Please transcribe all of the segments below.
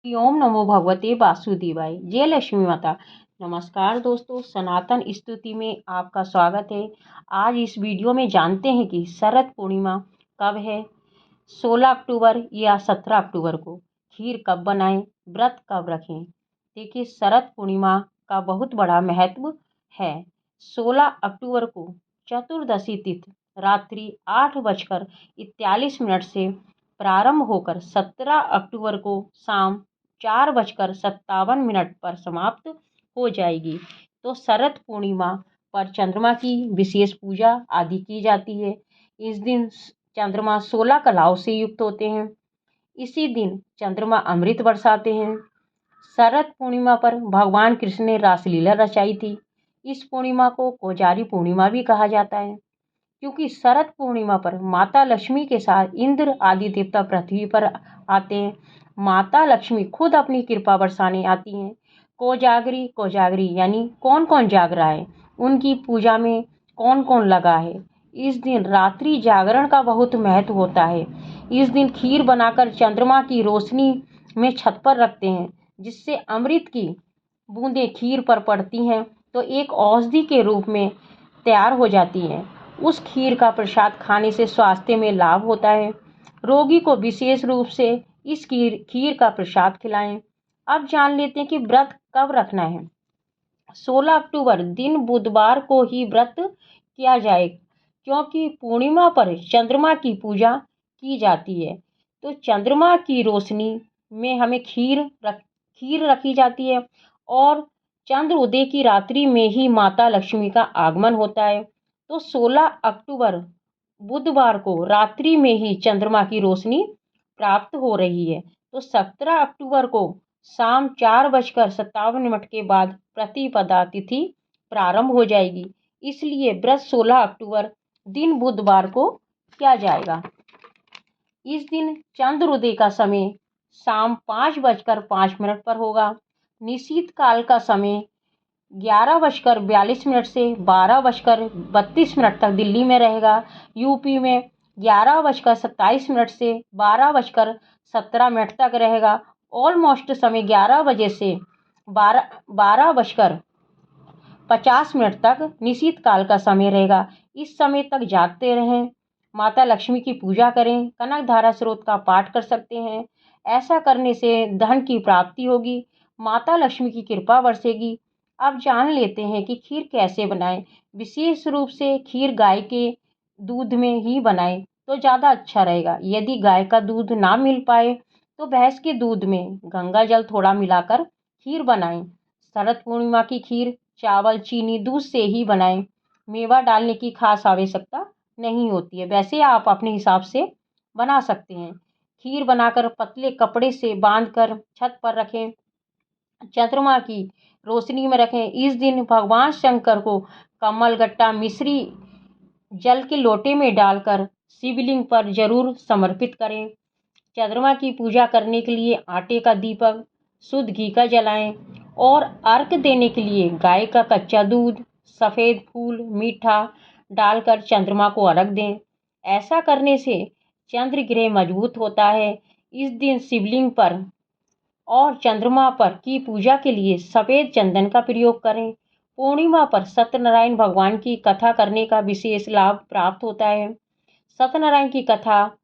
ओम नमो भगवते वासुदेवाय। जय लक्ष्मी माता। नमस्कार दोस्तों, सनातन स्तुति में आपका स्वागत है। आज इस वीडियो में जानते हैं कि शरद पूर्णिमा कब है। 16 अक्टूबर या 17 अक्टूबर को। खीर कब बनाएं, व्रत कब रखें। देखिए, शरद पूर्णिमा का बहुत बड़ा महत्व है। 16 अक्टूबर को चतुर्दशी तिथि रात्रि 8:41 से प्रारंभ होकर 17 अक्टूबर को शाम 4:57 पर समाप्त हो जाएगी। तो शरद पूर्णिमा पर चंद्रमा की विशेष पूजा आदि की जाती है। इस दिन चंद्रमा 16 कलाओं से युक्त होते हैं। इसी दिन चंद्रमा अमृत बरसाते हैं। शरद पूर्णिमा पर भगवान कृष्ण ने रासलीला रचाई थी। इस पूर्णिमा को कोजारी पूर्णिमा भी कहा जाता है, क्योंकि शरद पूर्णिमा पर माता लक्ष्मी के साथ इंद्र आदि देवता पृथ्वी पर आते हैं। माता लक्ष्मी खुद अपनी कृपा बरसाने आती हैं। कोजागरी कोजागरी यानी कौन कौन जाग रहा है, उनकी पूजा में कौन कौन लगा है। इस दिन रात्रि जागरण का बहुत महत्व होता है। इस दिन खीर बनाकर चंद्रमा की रोशनी में छत पर रखते हैं, जिससे अमृत की बूंदें खीर पर पड़ती हैं तो एक औषधि के रूप में तैयार हो जाती हैं। उस खीर का प्रसाद खाने से स्वास्थ्य में लाभ होता है। रोगी को विशेष रूप से इस खीर का प्रसाद खिलाएं। अब जान लेते हैं कि व्रत कब रखना है। 16 अक्टूबर दिन बुधवार को ही व्रत किया जाए, क्योंकि पूर्णिमा पर चंद्रमा की पूजा की जाती है। तो चंद्रमा की रोशनी में हमें खीर रखी जाती है और चंद्र उदय की रात्रि में ही माता लक्ष्मी का आगमन होता है। तो 16 अक्टूबर बुधवार को रात्रि में ही चंद्रमा की रोशनी प्राप्त हो रही है। तो 17 अक्टूबर को शाम 4:57 के बाद प्रतिपदा तिथि प्रारंभ हो जाएगी। इसलिए व्रत 16 अक्टूबर दिन बुधवार को किया जाएगा। इस दिन चंद्रोदय का समय शाम 5:05 पर होगा। निशीत काल का समय 11:42 से 12:32 तक दिल्ली में रहेगा। यूपी में 11:27 से 12:17 तक रहेगा। ऑलमोस्ट समय 11 बजे से 12:50 तक निशीत काल का समय रहेगा। इस समय तक जागते रहें, माता लक्ष्मी की पूजा करें, कनक धारा स्रोत का पाठ कर सकते हैं। ऐसा करने से धन की प्राप्ति होगी, माता लक्ष्मी की कृपा बरसेगी। अब जान लेते हैं कि खीर कैसे बनाएं। विशेष रूप से खीर गाय के दूध में ही बनाएं तो ज़्यादा अच्छा रहेगा। यदि गाय का दूध ना मिल पाए तो भैंस के दूध में गंगा जल थोड़ा मिलाकर खीर बनाएं। शरद पूर्णिमा की खीर चावल, चीनी, दूध से ही बनाएं। मेवा डालने की खास आवश्यकता नहीं होती है। वैसे आप अपने हिसाब से बना सकते हैं। खीर बनाकर पतले कपड़े से बांधकर छत पर रखें, चंद्रमा की रोशनी में रखें। इस दिन भगवान शंकर को कमल गट्टा मिश्री जल के लोटे में डालकर शिवलिंग पर जरूर समर्पित करें। चंद्रमा की पूजा करने के लिए आटे का दीपक शुद्ध घी का जलाएं और अर्घ देने के लिए गाय का कच्चा दूध, सफ़ेद फूल, मीठा डालकर चंद्रमा को अर्घ दें। ऐसा करने से चंद्र ग्रह मजबूत होता है। इस दिन शिवलिंग पर और चंद्रमा पर की पूजा के लिए सफ़ेद चंदन का प्रयोग करें। पूर्णिमा पर सत्यनारायण भगवान की कथा करने का विशेष लाभ प्राप्त होता है। सत्यनारायण की कथा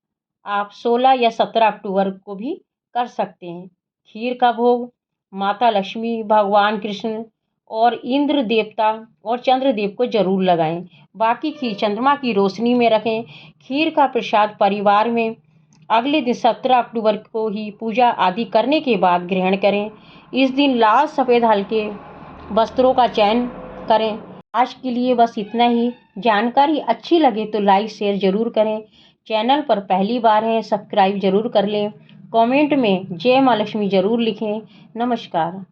आप 16 या 17 अक्टूबर को भी कर सकते हैं। खीर का भोग माता लक्ष्मी, भगवान कृष्ण और इंद्र देवता और चंद्रदेव को जरूर लगाएं। बाकी खीर चंद्रमा की रोशनी में रखें। खीर का प्रसाद परिवार में अगले दिन 17 अक्टूबर को ही पूजा आदि करने के बाद ग्रहण करें। इस दिन लाल सफ़ेद हल्के वस्त्रों का चयन करें। आज के लिए बस इतना ही। जानकारी अच्छी लगे तो लाइक शेयर जरूर करें। चैनल पर पहली बार हैं, सब्सक्राइब जरूर कर लें। कमेंट में जय माँ लक्ष्मी जरूर लिखें। नमस्कार।